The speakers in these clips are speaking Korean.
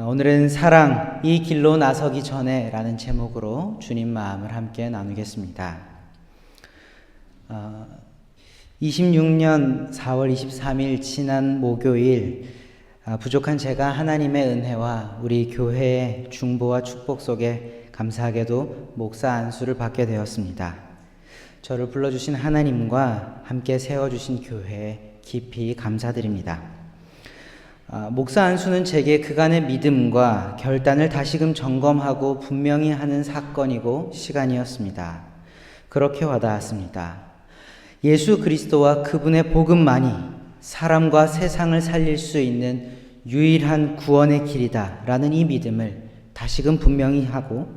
오늘은 사랑, 이 길로 나서기 전에 라는 제목으로 주님 마음을 함께 나누겠습니다. 26년 4월 23일 지난 목요일 부족한 제가 하나님의 은혜와 우리 교회의 중보와 축복 속에 감사하게도 목사 안수를 받게 되었습니다. 저를 불러주신 하나님과 함께 세워주신 교회에 깊이 감사드립니다. 목사 안수는 제게 그간의 믿음과 결단을 다시금 점검하고 분명히 하는 사건이고 시간이었습니다. 그렇게 와닿았습니다. 예수 그리스도와 그분의 복음만이 사람과 세상을 살릴 수 있는 유일한 구원의 길이다 라는 이 믿음을 다시금 분명히 하고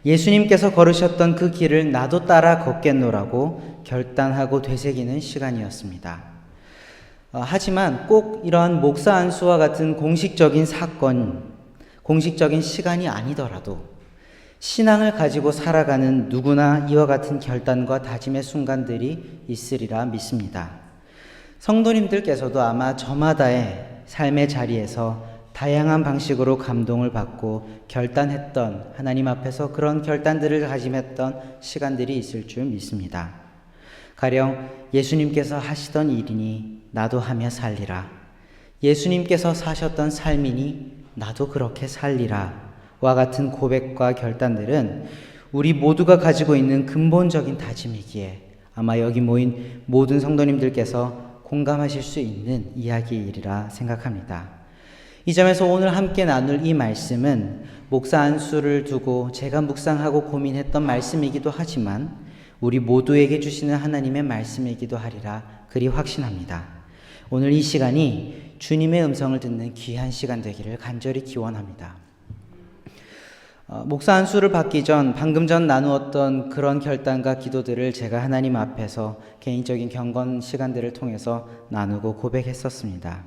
예수님께서 걸으셨던 그 길을 나도 따라 걷겠노라고 결단하고 되새기는 시간이었습니다. 하지만 꼭 이러한 목사 안수와 같은 공식적인 사건, 공식적인 시간이 아니더라도 신앙을 가지고 살아가는 누구나 이와 같은 결단과 다짐의 순간들이 있으리라 믿습니다. 성도님들께서도 아마 저마다의 삶의 자리에서 다양한 방식으로 감동을 받고 결단했던, 하나님 앞에서 그런 결단들을 다짐했던 시간들이 있을 줄 믿습니다. 가령 예수님께서 하시던 일이니 나도 하며 살리라. 예수님께서 사셨던 삶이니 나도 그렇게 살리라. 와 같은 고백과 결단들은 우리 모두가 가지고 있는 근본적인 다짐이기에 아마 여기 모인 모든 성도님들께서 공감하실 수 있는 이야기이리라 생각합니다. 이 점에서 오늘 함께 나눌 이 말씀은 목사 안수를 두고 제가 묵상하고 고민했던 말씀이기도 하지만 우리 모두에게 주시는 하나님의 말씀이기도 하리라 그리 확신합니다. 오늘 이 시간이 주님의 음성을 듣는 귀한 시간 되기를 간절히 기원합니다. 목사 안수를 받기 전 방금 전 나누었던 그런 결단과 기도들을 제가 하나님 앞에서 개인적인 경건 시간들을 통해서 나누고 고백했었습니다.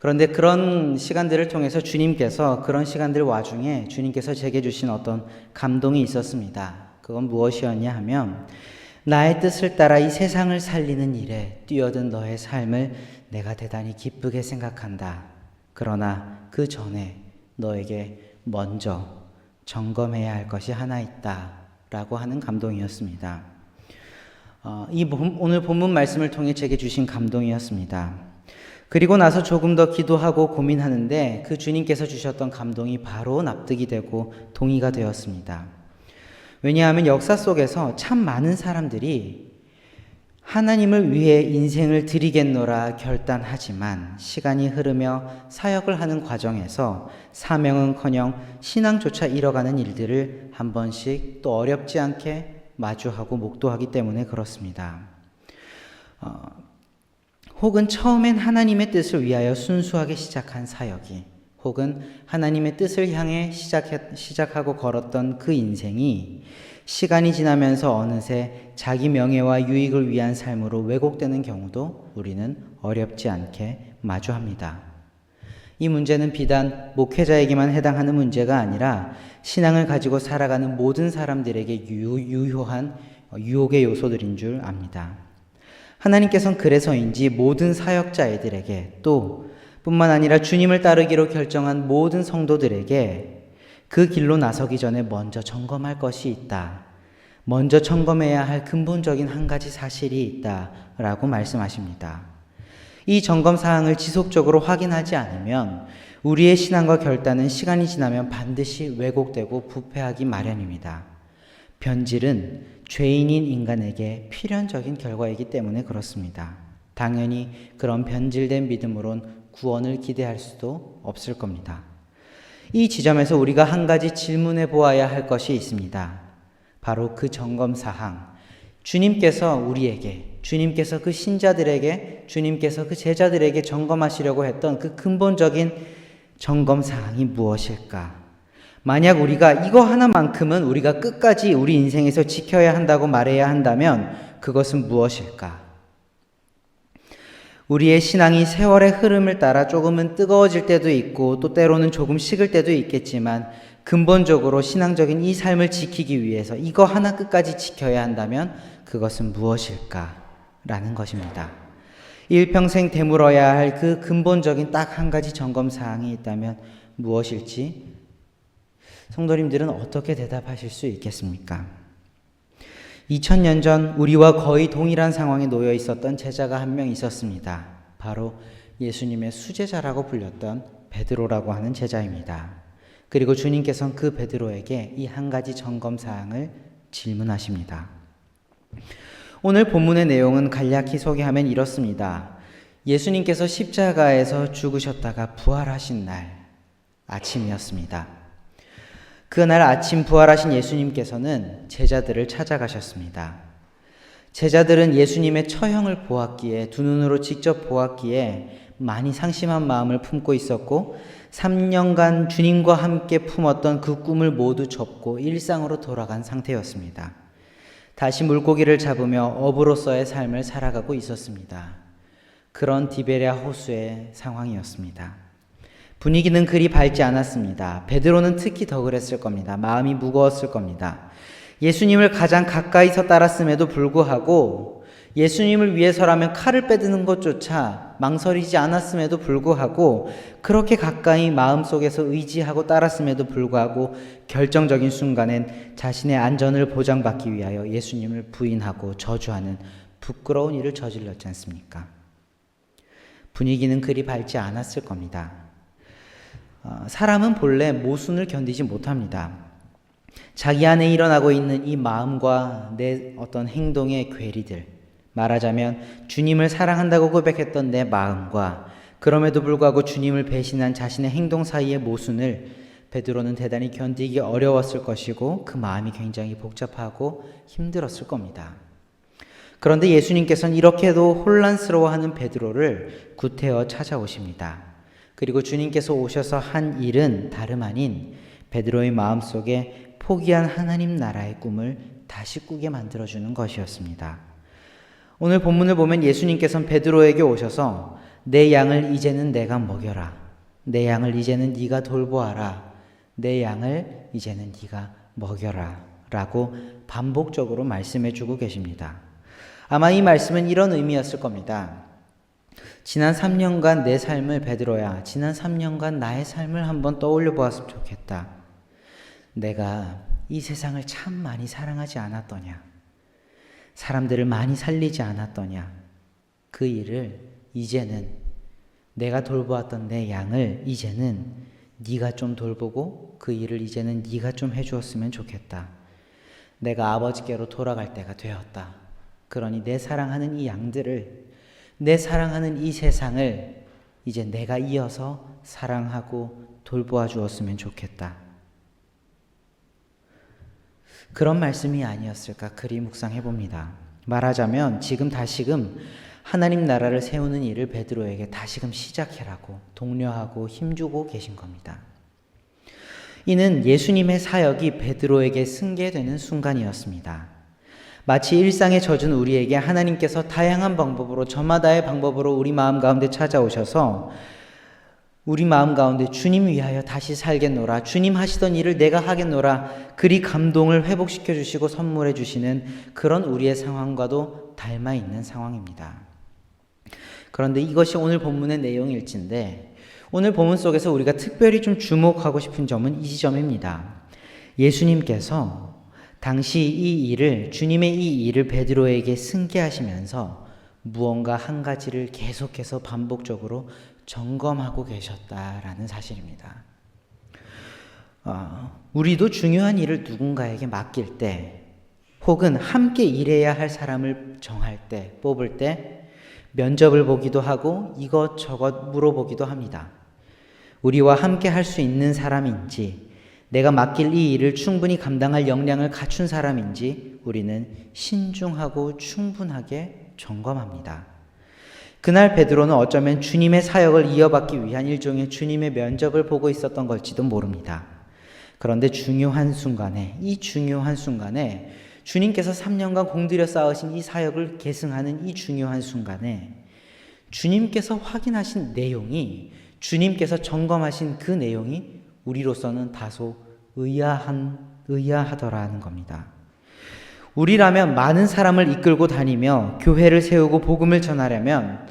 그런데 그런 시간들을 통해서 주님께서 그런 시간들 와중에 주님께서 제게 주신 어떤 감동이 있었습니다. 그건 무엇이었냐 하면 나의 뜻을 따라 이 세상을 살리는 일에 뛰어든 너의 삶을 내가 대단히 기쁘게 생각한다. 그러나 그 전에 너에게 먼저 점검해야 할 것이 하나 있다 라고 하는 감동이었습니다. 오늘 본문 말씀을 통해 제게 주신 감동이었습니다. 그리고 나서 조금 더 기도하고 고민하는데 그 주님께서 주셨던 감동이 바로 납득이 되고 동의가 되었습니다. 왜냐하면 역사 속에서 참 많은 사람들이 하나님을 위해 인생을 드리겠노라 결단하지만 시간이 흐르며 사역을 하는 과정에서 사명은커녕 신앙조차 잃어가는 일들을 한 번씩 또 어렵지 않게 마주하고 목도하기 때문에 그렇습니다. 혹은 처음엔 하나님의 뜻을 위하여 순수하게 시작한 사역이 혹은 하나님의 뜻을 향해 시작하고 걸었던 그 인생이 시간이 지나면서 어느새 자기 명예와 유익을 위한 삶으로 왜곡되는 경우도 우리는 어렵지 않게 마주합니다. 이 문제는 비단 목회자에게만 해당하는 문제가 아니라 신앙을 가지고 살아가는 모든 사람들에게 유효한 유혹의 요소들인 줄 압니다. 하나님께서는 그래서인지 모든 사역자애들에게 또 뿐만 아니라 주님을 따르기로 결정한 모든 성도들에게 그 길로 나서기 전에 먼저 점검할 것이 있다. 먼저 점검해야 할 근본적인 한 가지 사실이 있다라고 말씀하십니다. 이 점검 사항을 지속적으로 확인하지 않으면 우리의 신앙과 결단은 시간이 지나면 반드시 왜곡되고 부패하기 마련입니다. 변질은 죄인인 인간에게 필연적인 결과이기 때문에 그렇습니다. 당연히 그런 변질된 믿음으론 구원을 기대할 수도 없을 겁니다. 이 지점에서 우리가 한 가지 질문해 보아야 할 것이 있습니다. 바로 그 점검사항. 주님께서 우리에게, 주님께서 그 신자들에게, 주님께서 그 제자들에게 점검하시려고 했던 그 근본적인 점검사항이 무엇일까? 만약 우리가 이거 하나만큼은 우리가 끝까지 우리 인생에서 지켜야 한다고 말해야 한다면 그것은 무엇일까? 우리의 신앙이 세월의 흐름을 따라 조금은 뜨거워질 때도 있고 또 때로는 조금 식을 때도 있겠지만 근본적으로 신앙적인 이 삶을 지키기 위해서 이거 하나 끝까지 지켜야 한다면 그것은 무엇일까? 라는 것입니다. 일평생 되물어야 할 그 근본적인 딱 한 가지 점검사항이 있다면 무엇일지 성도님들은 어떻게 대답하실 수 있겠습니까? 2000년 전 우리와 거의 동일한 상황에 놓여 있었던 제자가 한 명 있었습니다. 바로 예수님의 수제자라고 불렸던 베드로라고 하는 제자입니다. 그리고 주님께서는 그 베드로에게 이 한 가지 점검사항을 질문하십니다. 오늘 본문의 내용은 간략히 소개하면 이렇습니다. 예수님께서 십자가에서 죽으셨다가 부활하신 날 아침이었습니다. 그날 아침 부활하신 예수님께서는 제자들을 찾아가셨습니다. 제자들은 예수님의 처형을 보았기에, 두 눈으로 직접 보았기에 많이 상심한 마음을 품고 있었고 3년간 주님과 함께 품었던 그 꿈을 모두 접고 일상으로 돌아간 상태였습니다. 다시 물고기를 잡으며 어부로서의 삶을 살아가고 있었습니다. 그런 디베랴 호수의 상황이었습니다. 분위기는 그리 밝지 않았습니다. 베드로는 특히 더 그랬을 겁니다. 마음이 무거웠을 겁니다. 예수님을 가장 가까이서 따랐음에도 불구하고, 예수님을 위해서라면 칼을 빼드는 것조차 망설이지 않았음에도 불구하고, 그렇게 가까이 마음속에서 의지하고 따랐음에도 불구하고 결정적인 순간엔 자신의 안전을 보장받기 위하여 예수님을 부인하고 저주하는 부끄러운 일을 저질렀지 않습니까? 분위기는 그리 밝지 않았을 겁니다. 사람은 본래 모순을 견디지 못합니다. 자기 안에 일어나고 있는 이 마음과 내 어떤 행동의 괴리들, 말하자면 주님을 사랑한다고 고백했던 내 마음과 그럼에도 불구하고 주님을 배신한 자신의 행동 사이의 모순을 베드로는 대단히 견디기 어려웠을 것이고 그 마음이 굉장히 복잡하고 힘들었을 겁니다. 그런데 예수님께서는 이렇게도 혼란스러워하는 베드로를 구태여 찾아오십니다. 그리고 주님께서 오셔서 한 일은 다름 아닌 베드로의 마음속에 포기한 하나님 나라의 꿈을 다시 꾸게 만들어주는 것이었습니다. 오늘 본문을 보면 예수님께서는 베드로에게 오셔서 내 양을 이제는 내가 먹여라. 내 양을 이제는 네가 돌보아라. 내 양을 이제는 네가 먹여라. 라고 반복적으로 말씀해주고 계십니다. 아마 이 말씀은 이런 의미였을 겁니다. 지난 3년간 내 삶을, 베드로야, 지난 3년간 나의 삶을 한번 떠올려 보았으면 좋겠다. 내가 이 세상을 참 많이 사랑하지 않았더냐? 사람들을 많이 살리지 않았더냐? 그 일을 이제는 내가 돌보았던 내 양을 이제는 네가 좀 돌보고 그 일을 이제는 네가 좀 해주었으면 좋겠다. 내가 아버지께로 돌아갈 때가 되었다. 그러니 내 사랑하는 이 양들을, 내 사랑하는 이 세상을 이제 내가 이어서 사랑하고 돌보아 주었으면 좋겠다. 그런 말씀이 아니었을까 그리 묵상해 봅니다. 말하자면 지금 다시금 하나님 나라를 세우는 일을 베드로에게 다시금 시작해라고 독려하고 힘주고 계신 겁니다. 이는 예수님의 사역이 베드로에게 승계되는 순간이었습니다. 마치 일상에 젖은 우리에게 하나님께서 다양한 방법으로, 저마다의 방법으로 우리 마음 가운데 찾아오셔서 우리 마음 가운데 주님 위하여 다시 살겠노라, 주님 하시던 일을 내가 하겠노라, 그리 감동을 회복시켜 주시고 선물해 주시는 그런 우리의 상황과도 닮아 있는 상황입니다. 그런데 이것이 오늘 본문의 내용일진데, 오늘 본문 속에서 우리가 특별히 좀 주목하고 싶은 점은 이 지점입니다. 예수님께서 당시 이 일을, 주님의 이 일을 베드로에게 승계하시면서 무언가 한 가지를 계속해서 반복적으로 점검하고 계셨다라는 사실입니다. 우리도 중요한 일을 누군가에게 맡길 때, 혹은 함께 일해야 할 사람을 정할 때, 뽑을 때 면접을 보기도 하고 이것저것 물어보기도 합니다. 우리와 함께 할 수 있는 사람인지, 내가 맡길 이 일을 충분히 감당할 역량을 갖춘 사람인지 우리는 신중하고 충분하게 점검합니다. 그날 베드로는 어쩌면 주님의 사역을 이어받기 위한 일종의 주님의 면접을 보고 있었던 걸지도 모릅니다. 그런데 중요한 순간에, 이 중요한 순간에 주님께서 3년간 공들여 쌓으신 이 사역을 계승하는 이 중요한 순간에 주님께서 확인하신 내용이, 주님께서 점검하신 그 내용이 우리로서는 다소 의아하더라는 겁니다. 우리라면 많은 사람을 이끌고 다니며 교회를 세우고 복음을 전하려면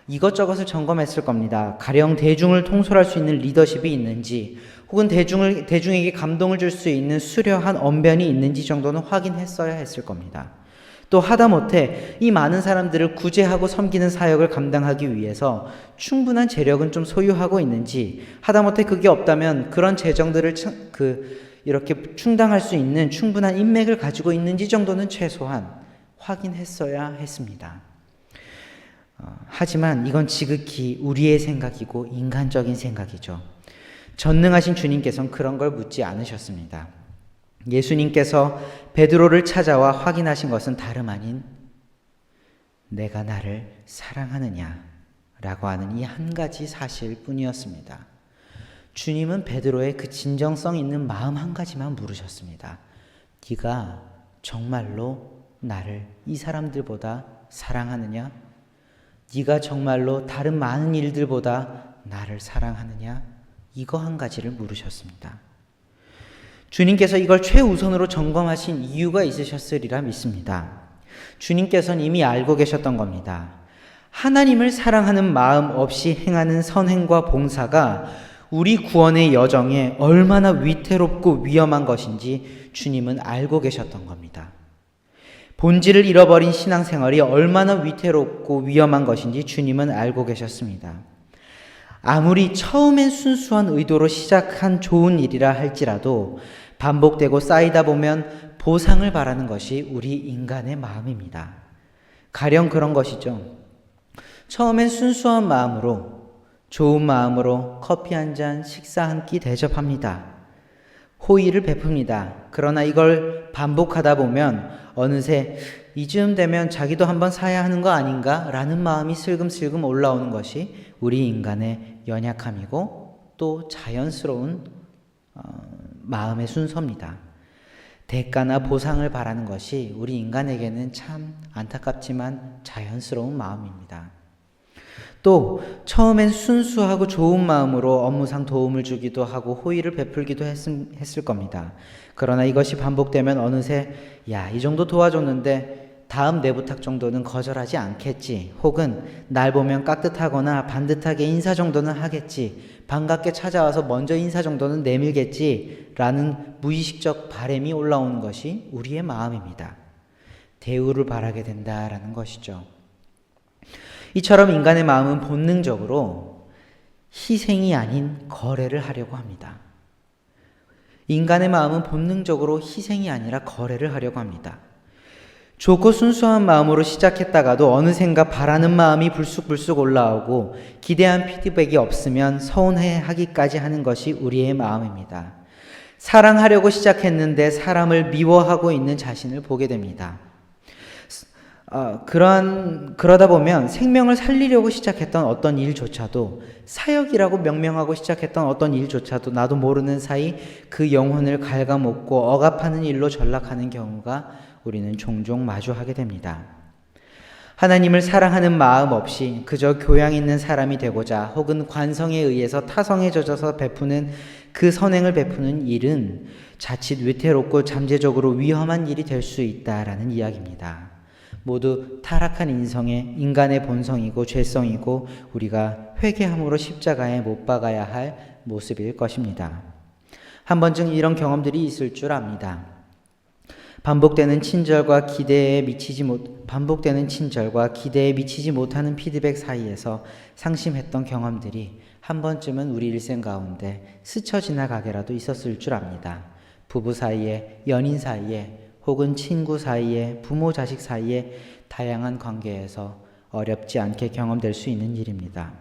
이것저것을 점검했을 겁니다. 가령 대중을 통솔할 수 있는 리더십이 있는지, 혹은 대중에게 감동을 줄 수 있는 수려한 언변이 있는지 정도는 확인했어야 했을 겁니다. 또 하다못해 이 많은 사람들을 구제하고 섬기는 사역을 감당하기 위해서 충분한 재력은 좀 소유하고 있는지, 하다못해 그게 없다면 그런 재정들을 이렇게 충당할 수 있는 충분한 인맥을 가지고 있는지 정도는 최소한 확인했어야 했습니다. 하지만 이건 지극히 우리의 생각이고 인간적인 생각이죠. 전능하신 주님께서는 그런 걸 묻지 않으셨습니다. 예수님께서 베드로를 찾아와 확인하신 것은 다름 아닌 내가 나를 사랑하느냐 라고 하는 이 한 가지 사실 뿐이었습니다. 주님은 베드로의 그 진정성 있는 마음 한 가지만 물으셨습니다. 네가 정말로 나를 이 사람들보다 사랑하느냐? 네가 정말로 다른 많은 일들보다 나를 사랑하느냐? 이거 한 가지를 물으셨습니다. 주님께서 이걸 최우선으로 점검하신 이유가 있으셨으리라 믿습니다. 주님께서는 이미 알고 계셨던 겁니다. 하나님을 사랑하는 마음 없이 행하는 선행과 봉사가 우리 구원의 여정에 얼마나 위태롭고 위험한 것인지 주님은 알고 계셨던 겁니다. 본질을 잃어버린 신앙생활이 얼마나 위태롭고 위험한 것인지 주님은 알고 계셨습니다. 아무리 처음엔 순수한 의도로 시작한 좋은 일이라 할지라도 반복되고 쌓이다 보면 보상을 바라는 것이 우리 인간의 마음입니다. 가령 그런 것이죠. 처음엔 순수한 마음으로, 좋은 마음으로 커피 한 잔, 식사 한 끼 대접합니다. 호의를 베풉니다. 그러나 이걸 반복하다 보면 어느새 이쯤 되면 자기도 한번 사야 하는 거 아닌가? 라는 마음이 슬금슬금 올라오는 것이 우리 인간의 연약함이고 또 자연스러운 마음의 순서입니다. 대가나 보상을 바라는 것이 우리 인간에게는 참 안타깝지만 자연스러운 마음입니다. 또 처음엔 순수하고 좋은 마음으로 업무상 도움을 주기도 하고 호의를 베풀기도 했을 겁니다. 그러나 이것이 반복되면 어느새 이 정도 도와줬는데 다음 내 부탁 정도는 거절하지 않겠지, 혹은 날 보면 깍듯하거나 반듯하게 인사 정도는 하겠지, 반갑게 찾아와서 먼저 인사 정도는 내밀겠지 라는 무의식적 바람이 올라오는 것이 우리의 마음입니다. 대우를 바라게 된다라는 것이죠. 이처럼 인간의 마음은 본능적으로 희생이 아닌 거래를 하려고 합니다. 인간의 마음은 본능적으로 희생이 아니라 거래를 하려고 합니다. 좋고 순수한 마음으로 시작했다가도 어느샌가 바라는 마음이 불쑥불쑥 올라오고 기대한 피드백이 없으면 서운해하기까지 하는 것이 우리의 마음입니다. 사랑하려고 시작했는데 사람을 미워하고 있는 자신을 보게 됩니다. 그러다 보면 생명을 살리려고 시작했던 어떤 일조차도, 사역이라고 명명하고 시작했던 어떤 일조차도 나도 모르는 사이 그 영혼을 갉아먹고 억압하는 일로 전락하는 경우가 우리는 종종 마주하게 됩니다. 하나님을 사랑하는 마음 없이 그저 교양 있는 사람이 되고자 혹은 관성에 의해서 타성에 젖어서 베푸는 그 선행을 베푸는 일은 자칫 위태롭고 잠재적으로 위험한 일이 될 수 있다라는 이야기입니다. 모두 타락한 인간의 본성이고 죄성이고 우리가 회개함으로 십자가에 못 박아야 할 모습일 것입니다. 한 번쯤 이런 경험들이 있을 줄 압니다. 반복되는 친절과 기대에 미치지 못하는 피드백 사이에서 상심했던 경험들이 한 번쯤은 우리 일생 가운데 스쳐 지나가게라도 있었을 줄 압니다. 부부 사이에, 연인 사이에, 혹은 친구 사이에, 부모 자식 사이에 다양한 관계에서 어렵지 않게 경험될 수 있는 일입니다.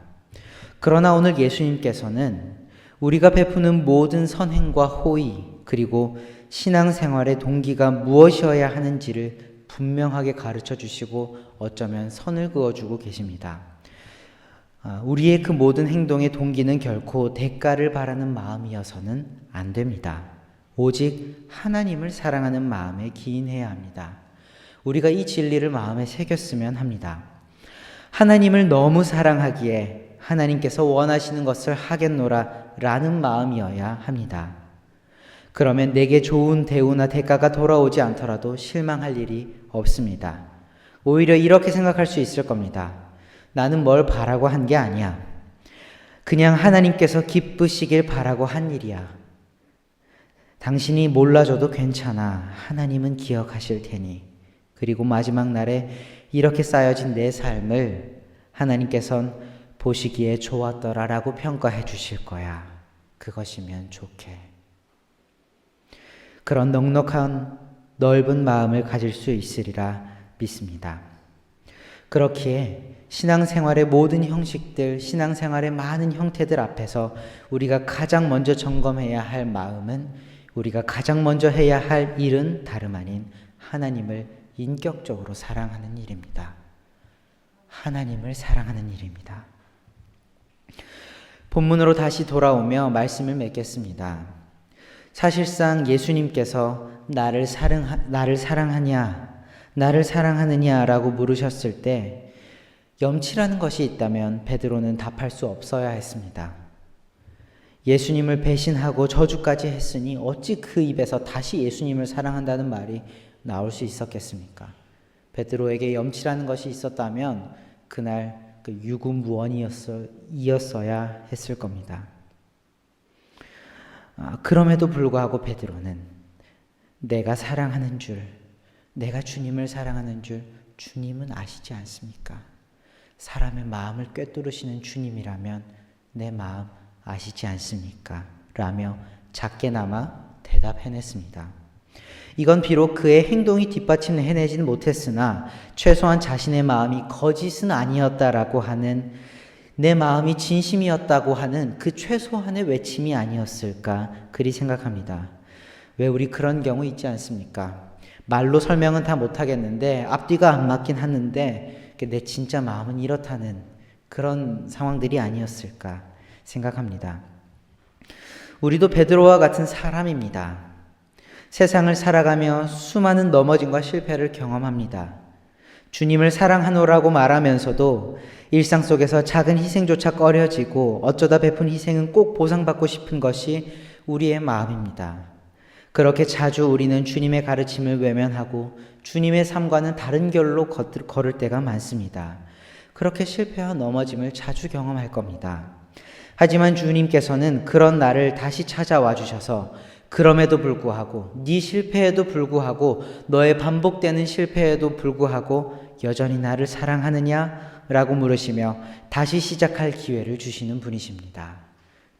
그러나 오늘 예수님께서는 우리가 베푸는 모든 선행과 호의, 그리고 신앙생활의 동기가 무엇이어야 하는지를 분명하게 가르쳐 주시고 어쩌면 선을 그어주고 계십니다. 우리의 그 모든 행동의 동기는 결코 대가를 바라는 마음이어서는 안 됩니다. 오직 하나님을 사랑하는 마음에 기인해야 합니다. 우리가 이 진리를 마음에 새겼으면 합니다. 하나님을 너무 사랑하기에 하나님께서 원하시는 것을 하겠노라 라는 마음이어야 합니다. 그러면 내게 좋은 대우나 대가가 돌아오지 않더라도 실망할 일이 없습니다. 오히려 이렇게 생각할 수 있을 겁니다. 나는 뭘 바라고 한 게 아니야. 그냥 하나님께서 기쁘시길 바라고 한 일이야. 당신이 몰라줘도 괜찮아. 하나님은 기억하실 테니. 그리고 마지막 날에 이렇게 쌓여진 내 삶을 하나님께선 보시기에 좋았더라라고 평가해 주실 거야. 그것이면 좋게. 그런 넉넉한 넓은 마음을 가질 수 있으리라 믿습니다. 그렇기에 신앙생활의 모든 형식들, 신앙생활의 많은 형태들 앞에서 우리가 가장 먼저 점검해야 할 마음은, 우리가 가장 먼저 해야 할 일은 다름 아닌 하나님을 인격적으로 사랑하는 일입니다. 하나님을 사랑하는 일입니다. 본문으로 다시 돌아오며 말씀을 맺겠습니다. 사실상 예수님께서 나를 사랑하느냐 라고 물으셨을 때 염치라는 것이 있다면 베드로는 답할 수 없어야 했습니다. 예수님을 배신하고 저주까지 했으니 어찌 그 입에서 다시 예수님을 사랑한다는 말이 나올 수 있었겠습니까? 베드로에게 염치라는 것이 있었다면 그날 그 유구무원이었어야 했을 겁니다. 그럼에도 불구하고 베드로는 내가 사랑하는 줄, 내가 주님을 사랑하는 줄 주님은 아시지 않습니까? 사람의 마음을 꿰뚫으시는 주님이라면 내 마음 아시지 않습니까? 라며 작게나마 대답해냈습니다. 이건 비록 그의 행동이 뒷받침해내지는 못했으나 최소한 자신의 마음이 거짓은 아니었다라고 하는, 내 마음이 진심이었다고 하는 그 최소한의 외침이 아니었을까 그리 생각합니다. 왜 우리 그런 경우 있지 않습니까? 말로 설명은 다 못하겠는데 앞뒤가 안 맞긴 하는데 내 진짜 마음은 이렇다는 그런 상황들이 아니었을까 생각합니다. 우리도 베드로와 같은 사람입니다. 세상을 살아가며 수많은 넘어짐과 실패를 경험합니다. 주님을 사랑하노라고 말하면서도 일상 속에서 작은 희생조차 꺼려지고 어쩌다 베푼 희생은 꼭 보상받고 싶은 것이 우리의 마음입니다. 그렇게 자주 우리는 주님의 가르침을 외면하고 주님의 삶과는 다른 길로 걸을 때가 많습니다. 그렇게 실패와 넘어짐을 자주 경험할 겁니다. 하지만 주님께서는 그런 나를 다시 찾아와 주셔서 그럼에도 불구하고, 네 실패에도 불구하고, 너의 반복되는 실패에도 불구하고 여전히 나를 사랑하느냐? 라고 물으시며 다시 시작할 기회를 주시는 분이십니다.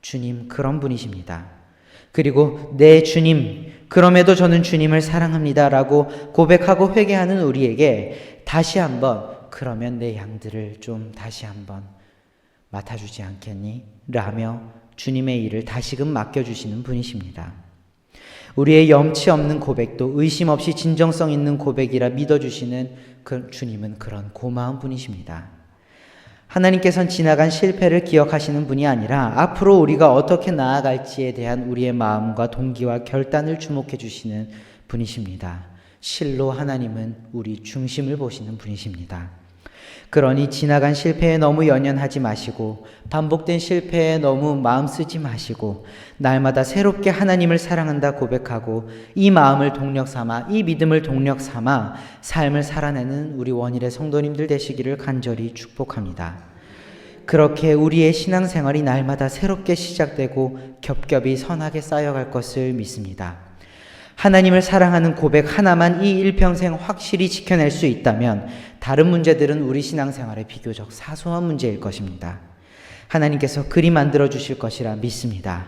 주님 그런 분이십니다. 그리고 내 주님, 그럼에도 저는 주님을 사랑합니다 라고 고백하고 회개하는 우리에게 다시 한번, 그러면 내 양들을 좀 다시 한번 맡아주지 않겠니? 라며 주님의 일을 다시금 맡겨주시는 분이십니다. 우리의 염치 없는 고백도 의심 없이 진정성 있는 고백이라 믿어주시는 그 주님은 그런 고마운 분이십니다. 하나님께서는 지나간 실패를 기억하시는 분이 아니라 앞으로 우리가 어떻게 나아갈지에 대한 우리의 마음과 동기와 결단을 주목해 주시는 분이십니다. 실로 하나님은 우리 중심을 보시는 분이십니다. 그러니 지나간 실패에 너무 연연하지 마시고 반복된 실패에 너무 마음 쓰지 마시고 날마다 새롭게 하나님을 사랑한다 고백하고 이 마음을 동력 삼아, 이 믿음을 동력 삼아 삶을 살아내는 우리 원일의 성도님들 되시기를 간절히 축복합니다. 그렇게 우리의 신앙생활이 날마다 새롭게 시작되고 겹겹이 선하게 쌓여갈 것을 믿습니다. 하나님을 사랑하는 고백 하나만 이 일평생 확실히 지켜낼 수 있다면 다른 문제들은 우리 신앙생활에 비교적 사소한 문제일 것입니다. 하나님께서 그리 만들어 주실 것이라 믿습니다.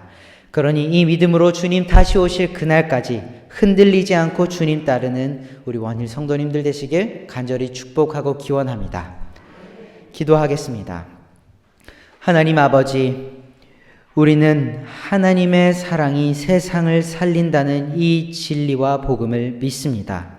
그러니 이 믿음으로 주님 다시 오실 그날까지 흔들리지 않고 주님 따르는 우리 원일 성도님들 되시길 간절히 축복하고 기원합니다. 기도하겠습니다. 하나님 아버지, 우리는 하나님의 사랑이 세상을 살린다는 이 진리와 복음을 믿습니다.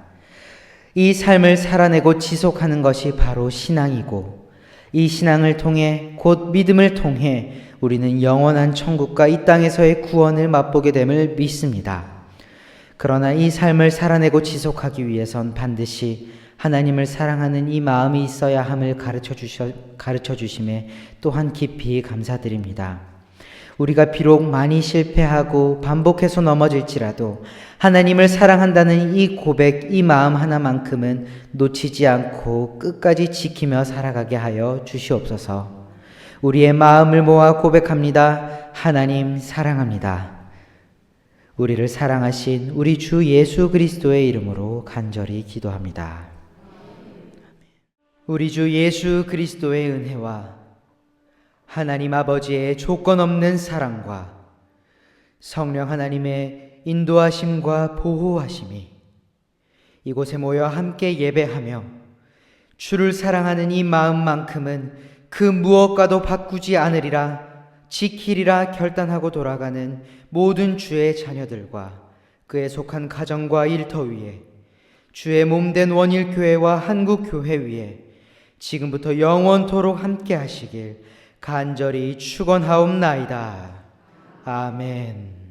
이 삶을 살아내고 지속하는 것이 바로 신앙이고 이 신앙을 통해 곧 믿음을 통해 우리는 영원한 천국과 이 땅에서의 구원을 맛보게 됨을 믿습니다. 그러나 이 삶을 살아내고 지속하기 위해선 반드시 하나님을 사랑하는 이 마음이 있어야 함을 가르쳐 주심에 또한 깊이 감사드립니다. 우리가 비록 많이 실패하고 반복해서 넘어질지라도 하나님을 사랑한다는 이 고백, 이 마음 하나만큼은 놓치지 않고 끝까지 지키며 살아가게 하여 주시옵소서. 우리의 마음을 모아 고백합니다. 하나님 사랑합니다. 우리를 사랑하신 우리 주 예수 그리스도의 이름으로 간절히 기도합니다. 우리 주 예수 그리스도의 은혜와 하나님 아버지의 조건 없는 사랑과 성령 하나님의 인도하심과 보호하심이 이곳에 모여 함께 예배하며 주를 사랑하는 이 마음만큼은 그 무엇과도 바꾸지 않으리라 지키리라 결단하고 돌아가는 모든 주의 자녀들과 그에 속한 가정과 일터 위에 주의 몸된 원일교회와 한국교회 위에 지금부터 영원토록 함께 하시길 간절히 축원하옵나이다. 아멘.